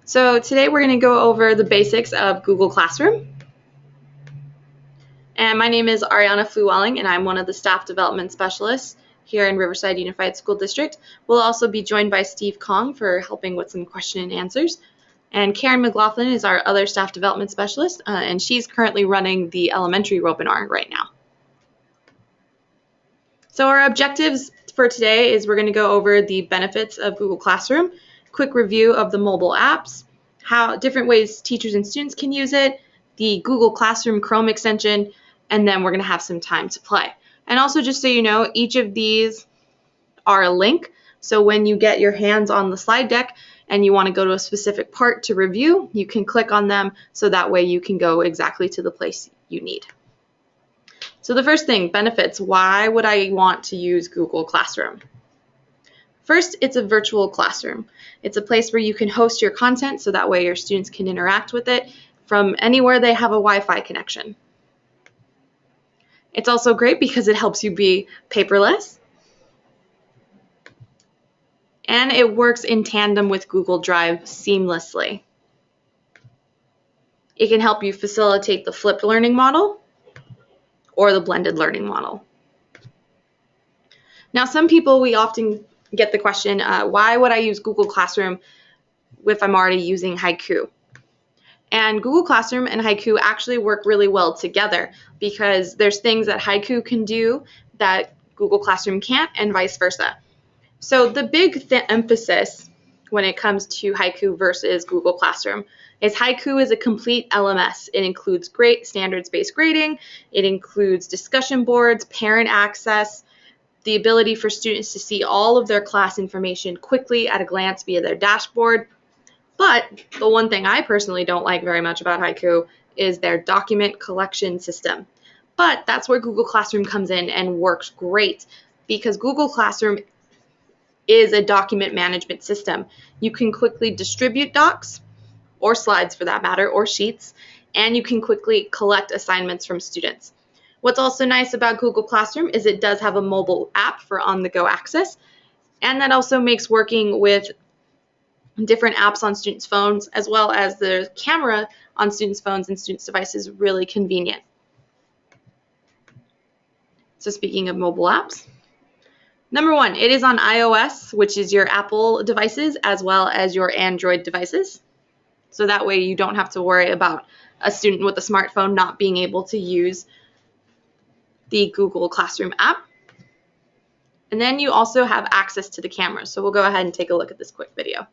So today we're going to go over the basics of Google Classroom. And my name is Ariana Fluwelling, and I'm one of the staff development specialists here in Riverside Unified School District. We'll also be joined by Steve Kong for helping with some question and answers. And Karen McLaughlin is our other staff development specialist, and she's currently running the elementary webinar right now. So our objectives for today is we're going to go over the benefits of Google Classroom, quick review of the mobile apps, how different ways teachers and students can use it, the Google Classroom Chrome extension, and then we're going to have some time to play. And also, just so you know, each of these are a link. So when you get your hands on the slide deck and you want to go to a specific part to review, you can click on them so that way you can go exactly to the place you need. So the first thing, benefits. Why would I want to use Google Classroom? First, it's a virtual classroom. It's a place where you can host your content so that way your students can interact with it from anywhere they have a Wi-Fi connection. It's also great because it helps you be paperless. And it works in tandem with Google Drive seamlessly. It can help you facilitate the flipped learning model or the blended learning model. Now, some people, we often get the question, why would I use Google Classroom if I'm already using Haiku? And Google Classroom and Haiku actually work really well together because there's things that Haiku can do that Google Classroom can't, and vice versa. So the big emphasis when it comes to Haiku versus Google Classroom is Haiku is a complete LMS. It includes great standards-based grading, it includes discussion boards, parent access, the ability for students to see all of their class information quickly at a glance via their dashboard. But the one thing I personally don't like very much about Haiku is their document collection system. But that's where Google Classroom comes in and works great because Google Classroom is a document management system. You can quickly distribute docs, or slides for that matter, or sheets, and you can quickly collect assignments from students. What's also nice about Google Classroom is it does have a mobile app for on-the-go access, and that also makes working with different apps on students' phones as well as the camera on students' phones and students' devices really convenient. So speaking of mobile apps, number one, it is on iOS, which is your Apple devices, as well as your Android devices. So that way you don't have to worry about a student with a smartphone not being able to use the Google Classroom app. And then you also have access to the camera. So we'll go ahead and take a look at this quick video.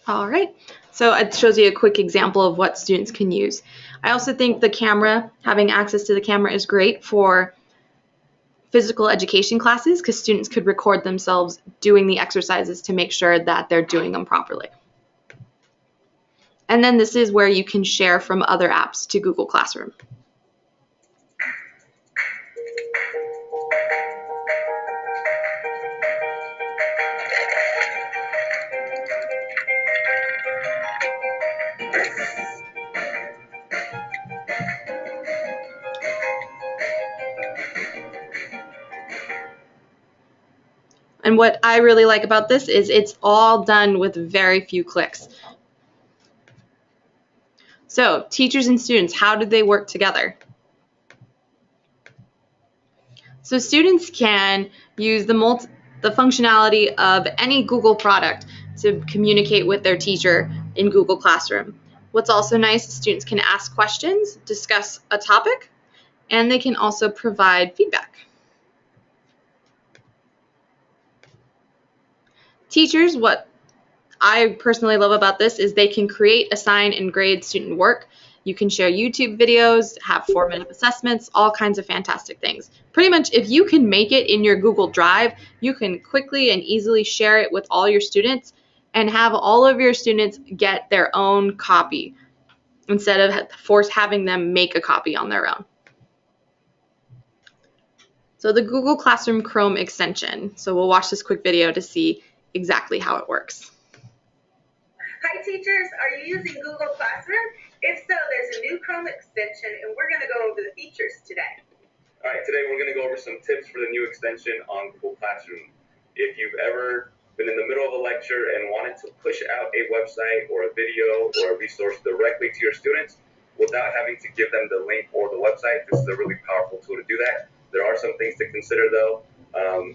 All right, so it shows you a quick example of what students can use. I also think the camera, having access to the camera is great for physical education classes because students could record themselves doing the exercises to make sure that they're doing them properly. And then this is where you can share from other apps to Google Classroom. And what I really like about this is it's all done with very few clicks. So teachers and students, how do they work together? So students can use the functionality of any Google product to communicate with their teacher in Google Classroom. What's also nice is students can ask questions, discuss a topic, and they can also provide feedback. Teachers, what I personally love about this is they can create, assign, and grade student work. You can share YouTube videos, have formative assessments, all kinds of fantastic things. Pretty much if you can make it in your Google Drive, you can quickly and easily share it with all your students and have all of your students get their own copy instead of having them make a copy on their own. So the Google Classroom Chrome extension. So we'll watch this quick video to see exactly how it works. Hi teachers, are you using Google Classroom? If so, there's a new Chrome extension and we're going to go over the features today. Alright, today we're going to go over some tips for the new extension on Google Classroom. If you've ever been in the middle of a lecture and wanted to push out a website or a video or a resource directly to your students without having to give them the link or the website, this is a really powerful tool to do that. There are some things to consider though,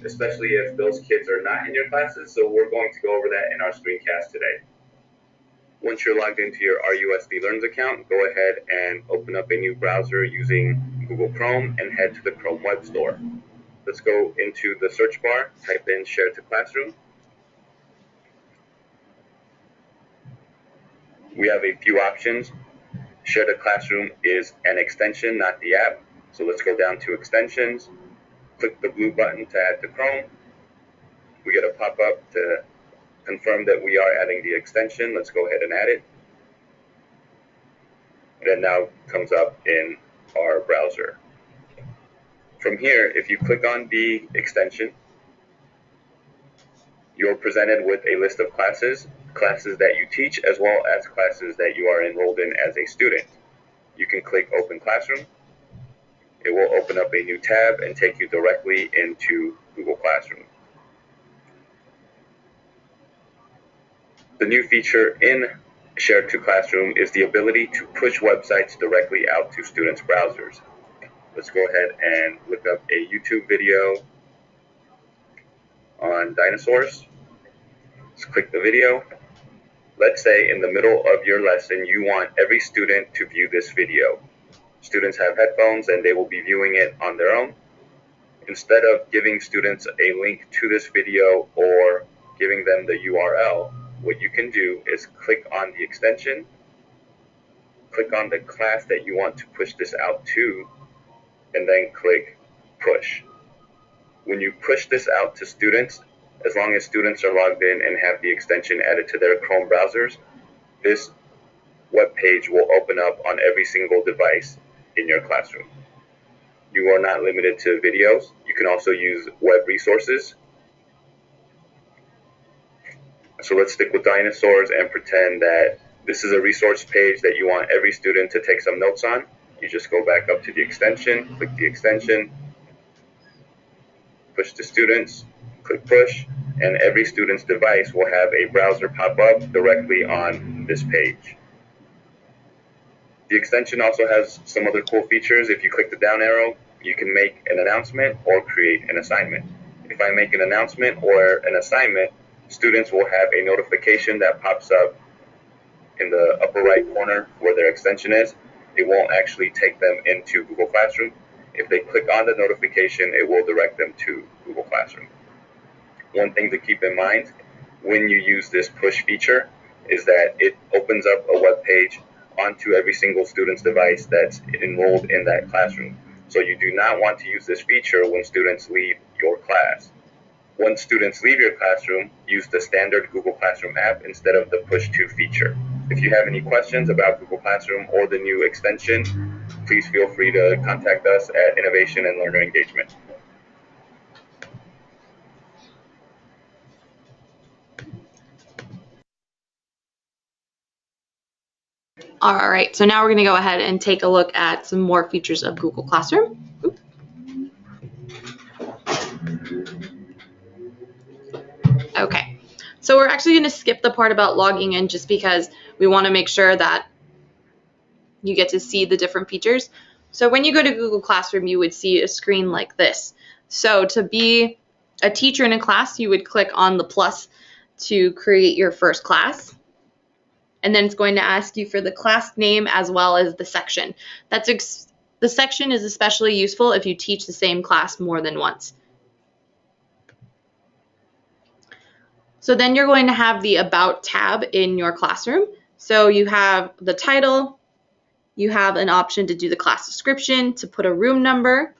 especially if those kids are not in your classes, so we're going to go over that in our screencast today. Once you're logged into your RUSD Learns account, go ahead and open up a new browser using Google Chrome and head to the Chrome Web Store. Let's go into the search bar, type in Share to Classroom. We have a few options. Share to Classroom is an extension, not the app. So let's go down to Extensions, click the blue button to add to Chrome. We get a pop-up to confirm that we are adding the extension. Let's go ahead and add it. And it now comes up in our browser. From here, if you click on the extension, you're presented with a list of classes that you teach, as well as classes that you are enrolled in as a student. You can click Open Classroom. It will open up a new tab and take you directly into Google Classroom. The new feature in Share to Classroom is the ability to push websites directly out to students' browsers. Let's go ahead and look up a YouTube video on dinosaurs. Let's click the video. Let's say in the middle of your lesson, you want every student to view this video. Students have headphones and they will be viewing it on their own. Instead of giving students a link to this video or giving them the URL, what you can do is click on the extension, click on the class that you want to push this out to, and then click Push. When you push this out to students, as long as students are logged in and have the extension added to their Chrome browsers, this web page will open up on every single device in your classroom. You are not limited to videos. You can also use web resources. So let's stick with dinosaurs and pretend that this is a resource page that you want every student to take some notes on. You just go back up to the extension, click the extension, push to students, click push, and every student's device will have a browser pop up directly on this page. The extension also has some other cool features. If you click the down arrow, you can make an announcement or create an assignment. If I make an announcement or an assignment, students will have a notification that pops up in the upper right corner where their extension is. It won't actually take them into Google Classroom. If they click on the notification, it will direct them to Google Classroom. One thing to keep in mind when you use this push feature is that it opens up a web page onto every single student's device that's enrolled in that classroom. So you do not want to use this feature when students leave your class. Once students leave your classroom, use the standard Google Classroom app instead of the Push To feature. If you have any questions about Google Classroom or the new extension, please feel free to contact us at Innovation and Learner Engagement. All right, so now we're going to go ahead and take a look at some more features of Google Classroom. Okay, so we're actually going to skip the part about logging in just because we want to make sure that you get to see the different features. So when you go to Google Classroom, you would see a screen like this. So to be a teacher in a class, you would click on the plus to create your first class. And then it's going to ask you for the class name as well as the section. The section is especially useful if you teach the same class more than once. So then you're going to have the About tab in your classroom. So you have the title, you have an option to do the class description, to put a room number.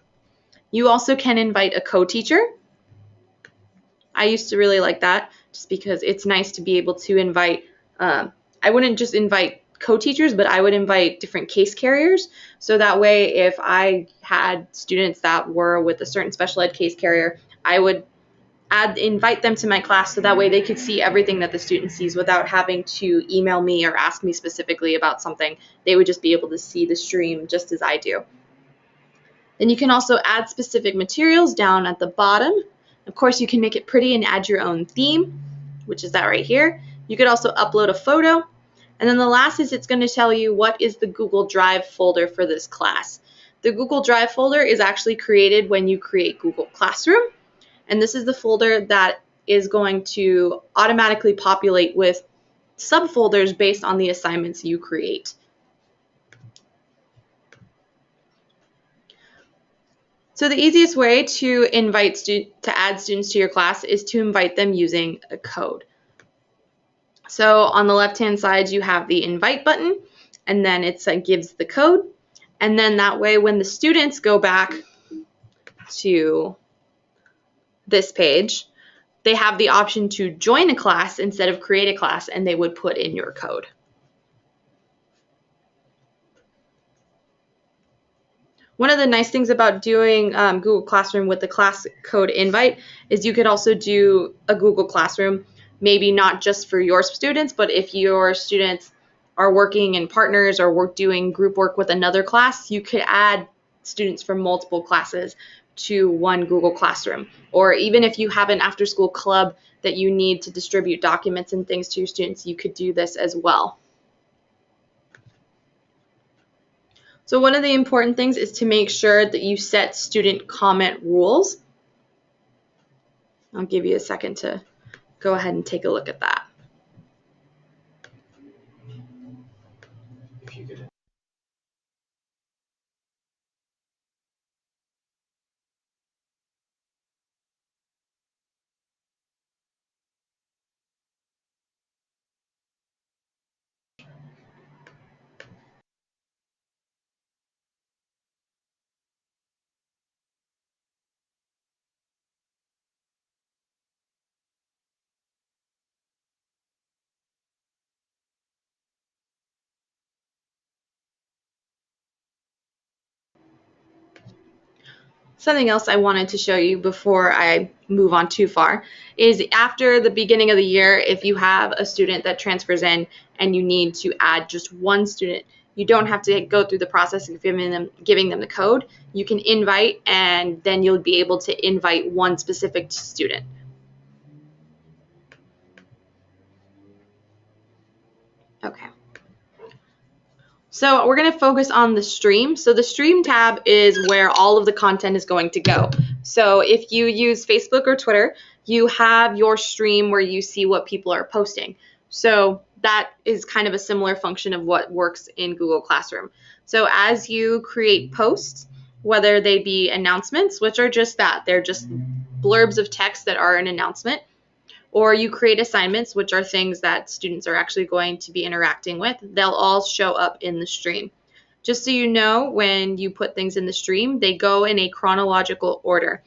You also can invite a co-teacher. I used to really like that just because it's nice to be able to invite I wouldn't just invite co-teachers, but I would invite different case carriers. So that way, if I had students that were with a certain special ed case carrier, I would invite them to my class so that way they could see everything that the student sees without having to email me or ask me specifically about something. They would just be able to see the stream just as I do. Then you can also add specific materials down at the bottom. Of course, you can make it pretty and add your own theme, which is that right here. You could also upload a photo. And then the last is it's going to tell you what is the Google Drive folder for this class. The Google Drive folder is actually created when you create Google Classroom. And this is the folder that is going to automatically populate with subfolders based on the assignments you create. So the easiest way to add students to your class is to invite them using a code. So on the left-hand side, you have the invite button, and then it gives the code. And then that way, when the students go back to this page, they have the option to join a class instead of create a class, and they would put in your code. One of the nice things about doing Google Classroom with the class code invite is you could also do a Google Classroom, maybe not just for your students, but if your students are working in partners or doing group work with another class, you could add students from multiple classes to one Google Classroom. Or even if you have an after-school club that you need to distribute documents and things to your students, you could do this as well. So one of the important things is to make sure that you set student comment rules. I'll give you a second to go ahead and take a look at that. Something else I wanted to show you before I move on too far is after the beginning of the year, if you have a student that transfers in and you need to add just one student, you don't have to go through the process of giving them the code. You can invite, and then you'll be able to invite one specific student. Okay. So we're going to focus on the stream. So the stream tab is where all of the content is going to go. So if you use Facebook or Twitter, you have your stream where you see what people are posting. So that is kind of a similar function of what works in Google Classroom. So as you create posts, whether they be announcements, which are just that, they're just blurbs of text that are an announcement, or you create assignments, which are things that students are actually going to be interacting with, they'll all show up in the stream. Just so you know, when you put things in the stream, they go in a chronological order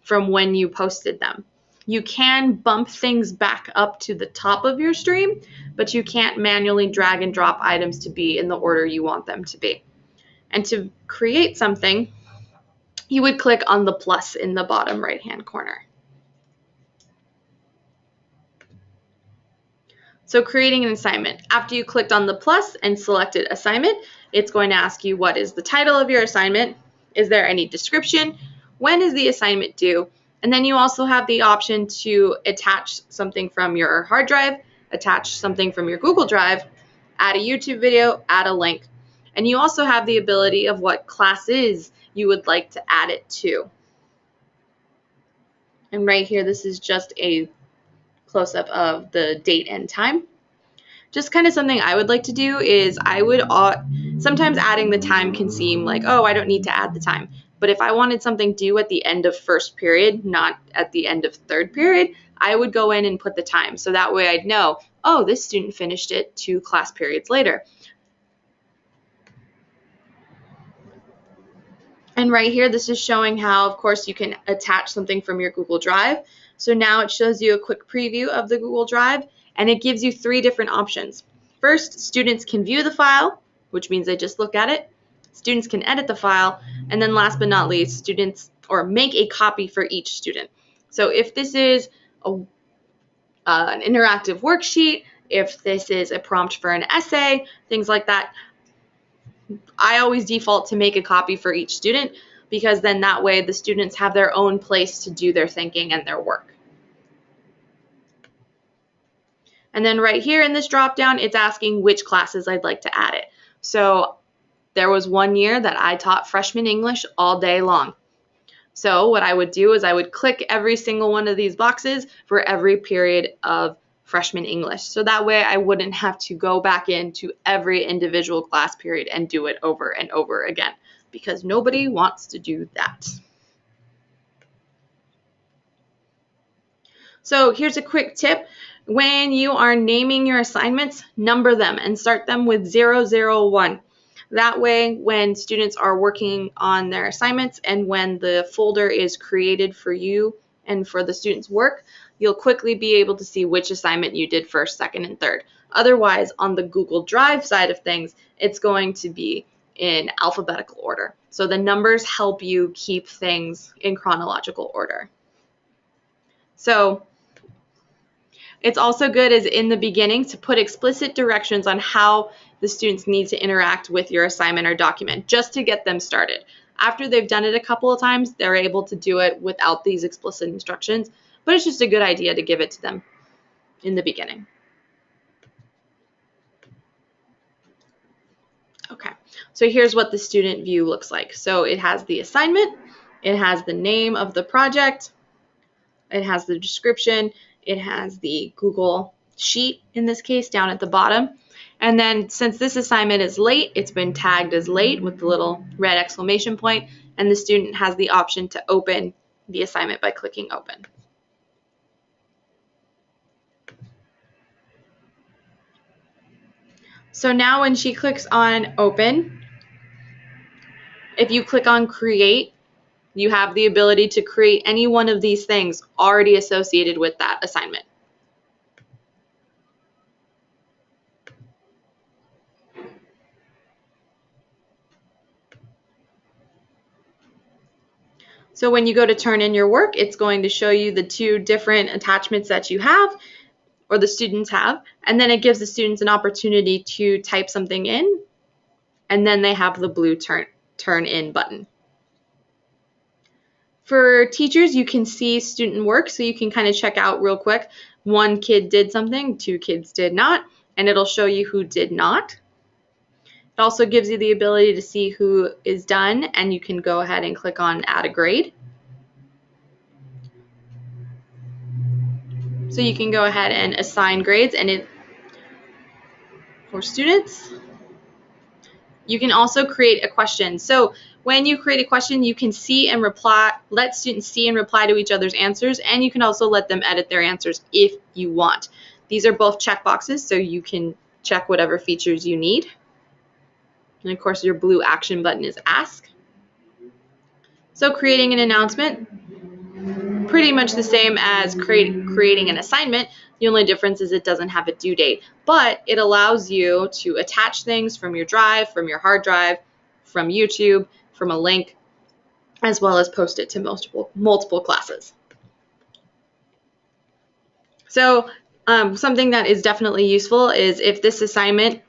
from when you posted them. You can bump things back up to the top of your stream, but you can't manually drag and drop items to be in the order you want them to be. And to create something, you would click on the plus in the bottom right-hand corner. So creating an assignment. After you clicked on the plus and selected assignment, it's going to ask you what is the title of your assignment, is there any description, when is the assignment due, and then you also have the option to attach something from your hard drive, attach something from your Google Drive, add a YouTube video, add a link. And you also have the ability of what classes you would like to add it to. And right here, this is just a close-up of the date and time. Just kind of something I would like to do is sometimes adding the time can seem like, oh, I don't need to add the time. But if I wanted something due at the end of first period, not at the end of third period, I would go in and put the time. So that way I'd know, oh, this student finished it 2 class periods later. And right here, this is showing how, of course, you can attach something from your Google Drive. So now it shows you a quick preview of the Google Drive, and it gives you 3 different options. First, students can view the file, which means they just look at it. Students can edit the file, and then last but not least, students make a copy for each student. So if this is an interactive worksheet, if this is a prompt for an essay, things like that, I always default to make a copy for each student, because then that way the students have their own place to do their thinking and their work. And then right here in this drop down, it's asking which classes I'd like to add it. So there was one year that I taught freshman English all day long. So what I would do is I would click every single one of these boxes for every period of freshman English. So that way I wouldn't have to go back into every individual class period and do it over and over again, because nobody wants to do that. So here's a quick tip. When you are naming your assignments, number them and start them with 001. That way, when students are working on their assignments and when the folder is created for you and for the students' work, you'll quickly be able to see which assignment you did first, second, and third. Otherwise, on the Google Drive side of things, it's going to be in alphabetical order. So the numbers help you keep things in chronological order. So it's also good as in the beginning to put explicit directions on how the students need to interact with your assignment or document, just to get them started. After they've done it a couple of times, they're able to do it without these explicit instructions, but it's just a good idea to give it to them in the beginning. Okay, so here's what the student view looks like. So it has the assignment, it has the name of the project, it has the description, it has the Google Sheet, in this case, down at the bottom. And then since this assignment is late, it's been tagged as late with the little red exclamation point, and the student has the option to open the assignment by clicking open. So now when she clicks on open, if you click on create, you have the ability to create any one of these things already associated with that assignment. So when you go to turn in your work, it's going to show you the two different attachments that you have, or the students have, and then it gives the students an opportunity to type something in, and then they have the blue turn in button. For teachers, you can see student work, so you can kind of check out real quick. One kid did something, two kids did not, and it'll show you who did not. It also gives you the ability to see who is done, and you can go ahead and click on add a grade. So you can go ahead and assign grades for students. You can also create a question. So when you create a question, you can see and reply, let students see and reply to each other's answers, and you can also let them edit their answers if you want. These are both checkboxes, so you can check whatever features you need. And of course, your blue action button is ask. So creating an announcement, pretty much the same as creating an assignment. The only difference is it doesn't have a due date, but it allows you to attach things from your drive, from your hard drive, from YouTube, from a link, as well as post it to multiple classes. So something that is definitely useful is if this assignment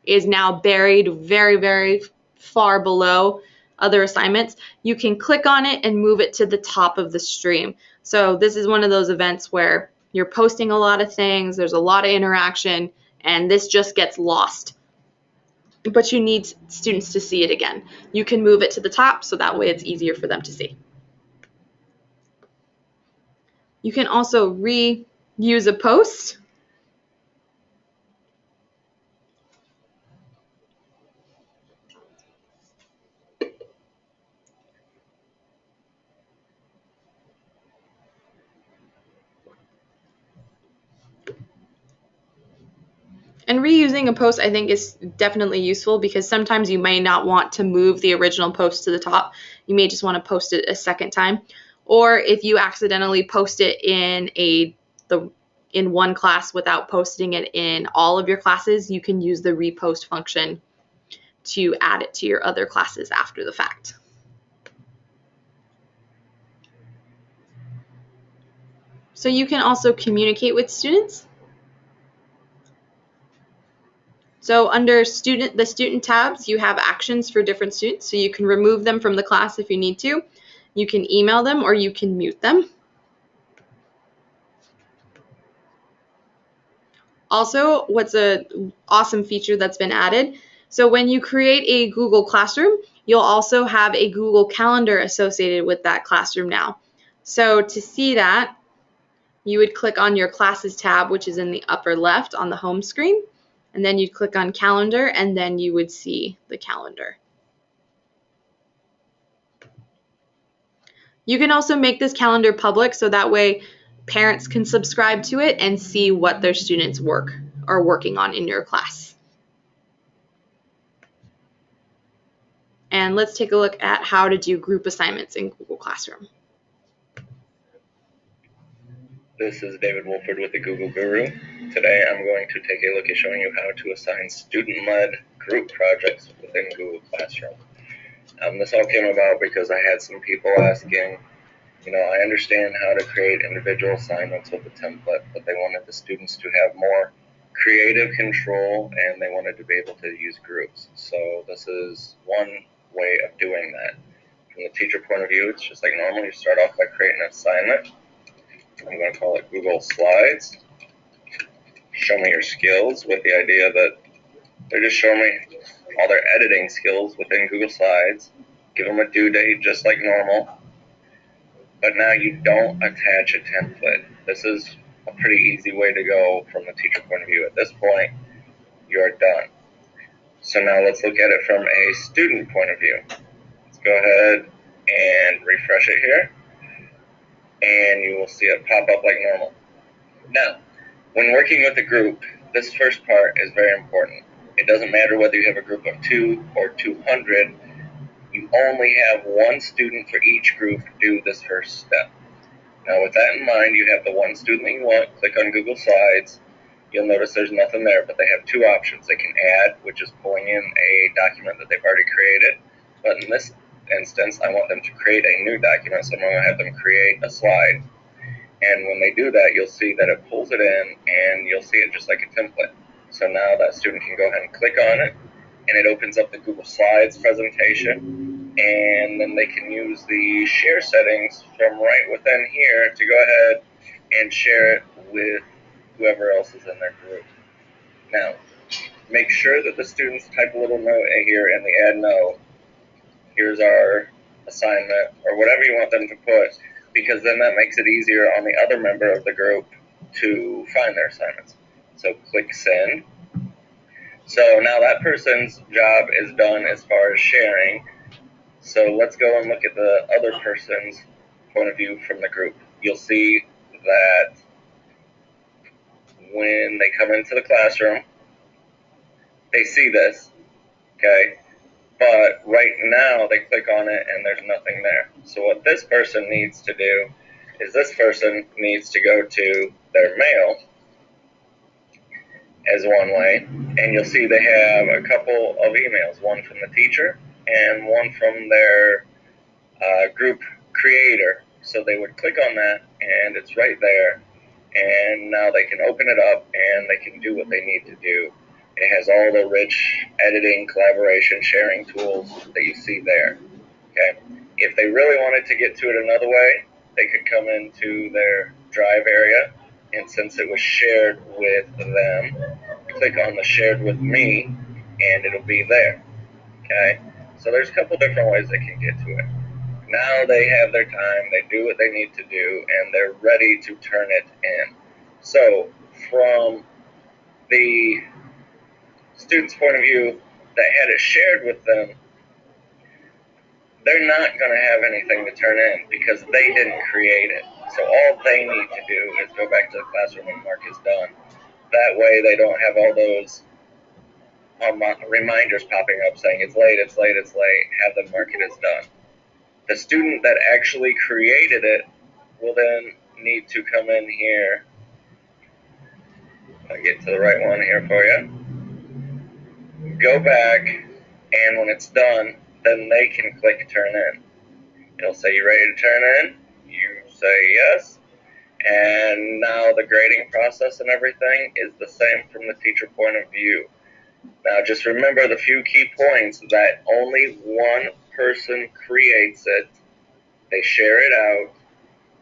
is now buried very, very far below other assignments, you can click on it and move it to the top of the stream. So this is one of those events where you're posting a lot of things, there's a lot of interaction, and this just gets lost. But you need students to see it again. You can move it to the top so that way it's easier for them to see. You can also reuse a post. And reusing a post, I think, is definitely useful because sometimes you may not want to move the original post to the top. You may just want to post it a second time. Or if you accidentally post it in the in one class without posting it in all of your classes, you can use the repost function to add it to your other classes after the fact. So you can also communicate with students. So under the student tabs, you have actions for different students. So you can remove them from the class if you need to. You can email them or you can mute them. Also, what's an awesome feature that's been added, so when you create a Google Classroom, you'll also have a Google Calendar associated with that classroom now. So to see that, you would click on your Classes tab, which is in the upper left on the home screen, and then you'd click on Calendar, and then you would see the calendar. You can also make this calendar public, so that way parents can subscribe to it and see what their students are working on in your class. And let's take a look at how to do group assignments in Google Classroom. This is David Wolford with the Google Guru. Today I'm going to take a look at showing you how to assign student-led group projects within Google Classroom. This all came about because I had some people asking, I understand how to create individual assignments with a template, but they wanted the students to have more creative control and they wanted to be able to use groups. So this is one way of doing that. From the teacher point of view, it's just like normal. You start off by creating an assignment. I'm going to call it Google Slides. Show me your skills, with the idea that they're just showing me all their editing skills within Google Slides. Give them a due date just like normal. But now you don't attach a template. This is a pretty easy way to go from the teacher point of view. At this point, you're done. So now let's look at it from a student point of view. Let's go ahead and refresh it here. And you will see it pop up like normal. Now, when working with a group, this first part is very important. It doesn't matter whether you have a group of 2 or 200, you only have one student for each group to do this first step. Now with that in mind, you have the one student that you want, click on Google Slides. You'll notice there's nothing there, but they have two options. They can add, which is pulling in a document that they've already created. But in this instance, I want them to create a new document, so I'm going to have them create a slide. And when they do that, you'll see that it pulls it in, and you'll see it just like a template. So now that student can go ahead and click on it, and it opens up the Google Slides presentation, and then they can use the share settings from right within here to go ahead and share it with whoever else is in their group. Now, make sure that the students type a little note here in the add note. Here's our assignment, or whatever you want them to put, because then that makes it easier on the other member of the group to find their assignments. So click send. So now that person's job is done as far as sharing. So let's go and look at the other person's point of view from the group. You'll see that when they come into the classroom, they see this, okay? But right now they click on it and there's nothing there. So what this person needs to do is this person needs to go to their mail as one way, and you'll see they have a couple of emails, one from the teacher and one from their group creator. So they would click on that and it's right there, and now they can open it up and they can do what they need to do. It has all the rich editing, collaboration, sharing tools that you see there. Okay. If they really wanted to get to it another way, they could come into their Drive area, and since it was shared with them, click on the shared with me, and it'll be there. Okay. So there's a couple different ways they can get to it. Now they have their time, they do what they need to do, and they're ready to turn it in. So from the student's point of view that had it shared with them, they're not going to have anything to turn in because they didn't create it. So all they need to do is go back to the classroom and mark is done. That way they don't have all those reminders popping up saying it's late, it's late, it's late. Have them mark it as done. The student that actually created it will then need to come in here I'll get to the right one here for you. Go back, and when it's done, then they can click turn in. It'll say, you ready to turn in? You say yes. And now the grading process and everything is the same from the teacher point of view. Now just remember the few key points that only one person creates it, they share it out,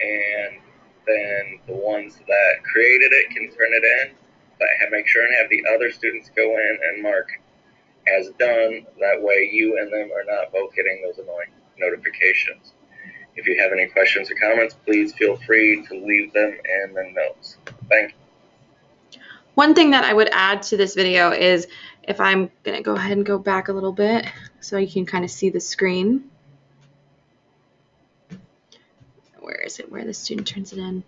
and then the ones that created it can turn it in, but make sure and have the other students go in and mark as done. That way you and them are not both getting those annoying notifications. If you have any questions or comments, please feel free to leave them in the notes. Thank you. One thing that I would add to this video is, if I'm going to go ahead and go back a little bit so you can kind of see the screen. Where is it? Where the student turns it in.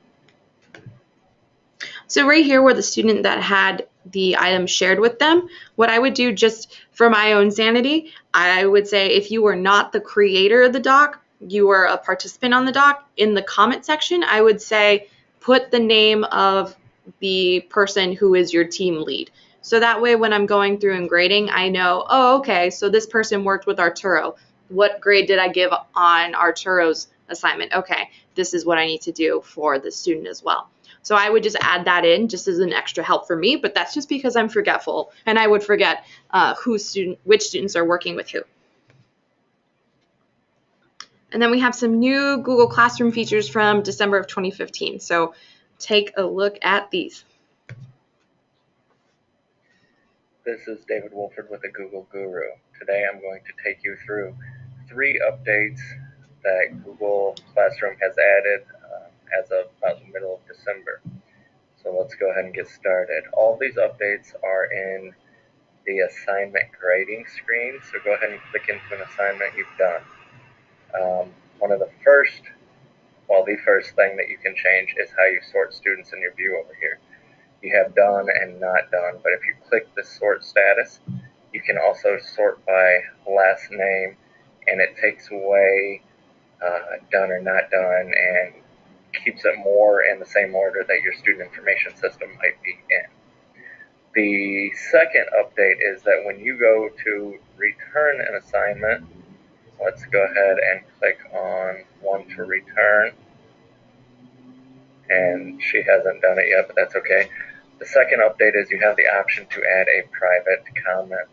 So right here where the student that had the item shared with them, what I would do just for my own sanity, I would say if you were not the creator of the doc, you were a participant on the doc, in the comment section, I would say put the name of the person who is your team lead. So that way when I'm going through and grading, I know, oh, okay, so this person worked with Arturo. What grade did I give on Arturo's assignment? Okay, this is what I need to do for the student as well. So I would just add that in just as an extra help for me, but that's just because I'm forgetful and I would forget which students are working with who. And then we have some new Google Classroom features from December of 2015. So take a look at these. This is David Wolford with the Google Guru. Today I'm going to take you through 3 updates that Google Classroom has added as of about the middle of December. So let's go ahead and get started. All these updates are in the assignment grading screen. So go ahead and click into an assignment you've done. The first thing that you can change is how you sort students in your view over here. You have done and not done, but if you click the sort status, you can also sort by last name, and it takes away done or not done and keeps it more in the same order that your student information system might be in. The second update is that when you go to return an assignment, let's go ahead and click on one to return. And she hasn't done it yet, but that's okay. The second update is you have the option to add a private comment.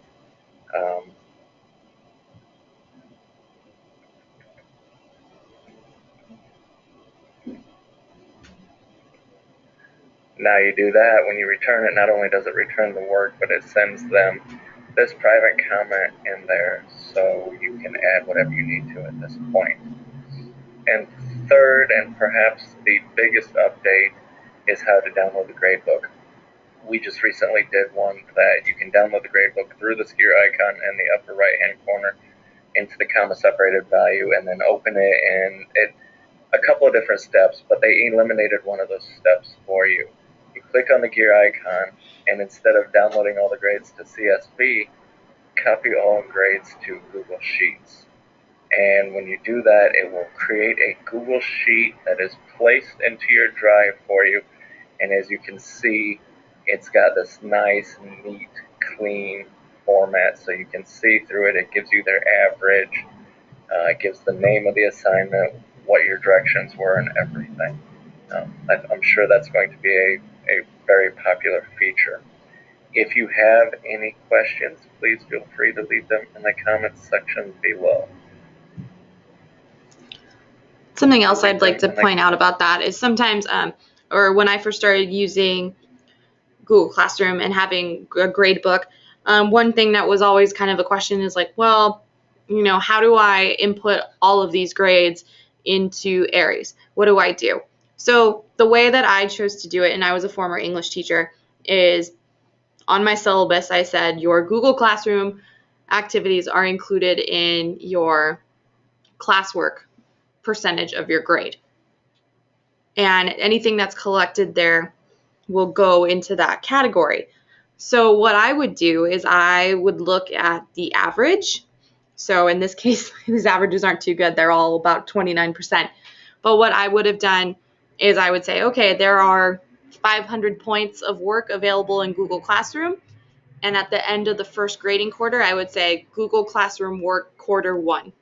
Now you do that, when you return it, not only does it return the work, but it sends them this private comment in there, so you can add whatever you need to at this point. And third, and perhaps the biggest update, is how to download the gradebook. We just recently did one that you can download the gradebook through this gear icon in the upper right hand corner into the comma separated value, and then open it, and a couple of different steps, but they eliminated one of those steps for you. You click on the gear icon, and instead of downloading all the grades to CSV, copy all grades to Google Sheets. And when you do that, it will create a Google Sheet that is placed into your drive for you. And as you can see, it's got this nice, neat, clean format, so you can see through it. It gives you their average, it gives the name of the assignment, what your directions were, and everything. I'm sure that's going to be a very popular feature. If you have any questions, please feel free to leave them in the comments section below. Something else I'd like to point out about that is sometimes, or when I first started using Google Classroom and having a grade book, one thing that was always kind of a question is like, well, you know, how do I input all of these grades into Aries? What do I do? So the way that I chose to do it, and I was a former English teacher, is on my syllabus I said your Google Classroom activities are included in your classwork percentage of your grade. And anything that's collected there will go into that category. So what I would do is I would look at the average. So in this case, these averages aren't too good. They're all about 29%. But what I would have done is I would say, okay, there are 500 points of work available in Google Classroom. And at the end of the first grading quarter, I would say Google Classroom work quarter 1.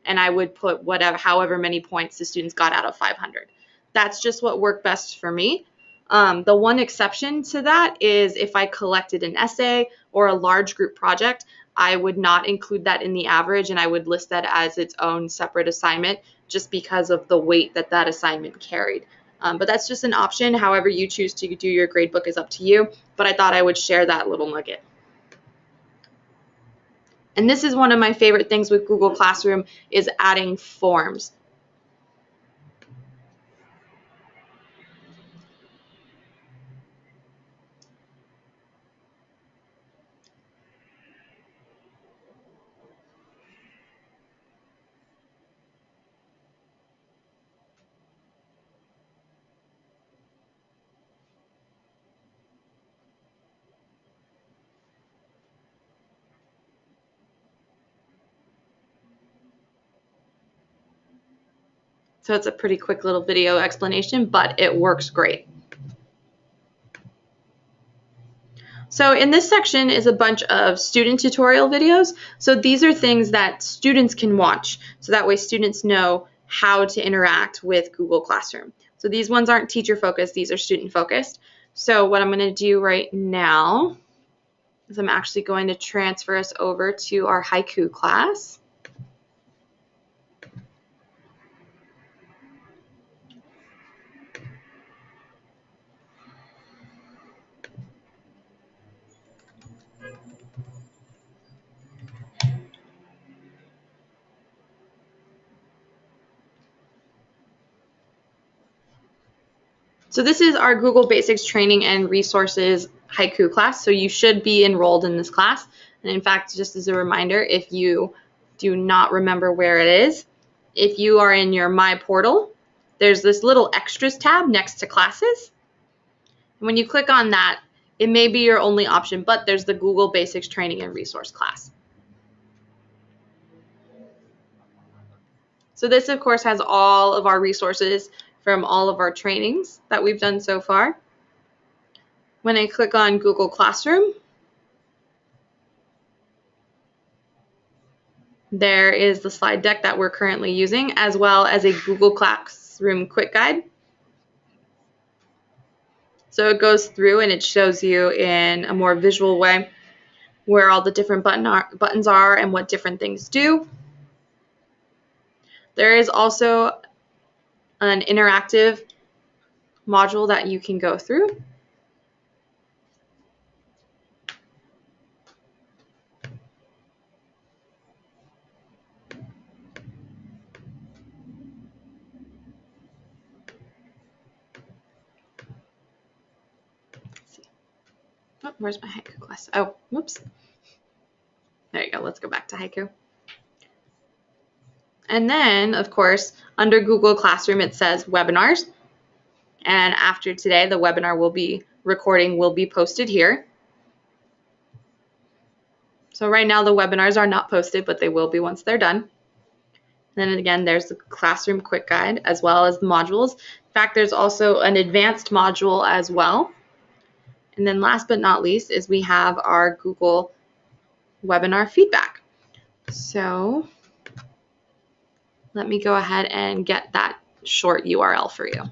And I would put however many points the students got out of 500. That's just what worked best for me. The one exception to that is if I collected an essay or a large group project, I would not include that in the average, and I would list that as its own separate assignment just because of the weight that that assignment carried. But that's just an option. However you choose to do your gradebook is up to you, but I thought I would share that little nugget. And this is one of my favorite things with Google Classroom is adding forms. So it's a pretty quick little video explanation, but it works great. So in this section is a bunch of student tutorial videos. So these are things that students can watch. So that way students know how to interact with Google Classroom. So these ones aren't teacher focused, these are student focused. So what I'm going to do right now is I'm actually going to transfer us over to our Haiku class. So this is our Google Basics Training and Resources Haiku class. So you should be enrolled in this class. And in fact, just as a reminder, if you do not remember where it is, if you are in your My Portal, there's this little Extras tab next to Classes. And when you click on that, it may be your only option, but there's the Google Basics Training and Resource class. So this, of course, has all of our resources from all of our trainings that we've done so far. When I click on Google Classroom, there is the slide deck that we're currently using, as well as a Google Classroom quick guide. So it goes through and it shows you in a more visual way where all the different buttons are and what different things do. There is also an interactive module that you can go through. Oh, where's my Haiku class? Oh, whoops. There you go. Let's go back to Haiku. And then, of course, under Google Classroom, it says webinars. And after today, the webinar recording will be posted here. So right now, the webinars are not posted, but they will be once they're done. Then again, there's the Classroom Quick Guide as well as the modules. In fact, there's also an advanced module as well. And then last but not least is we have our Google webinar feedback. So let me go ahead and get that short URL for you.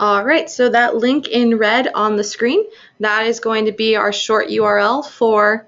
All right, so that link in red on the screen, that is going to be our short URL for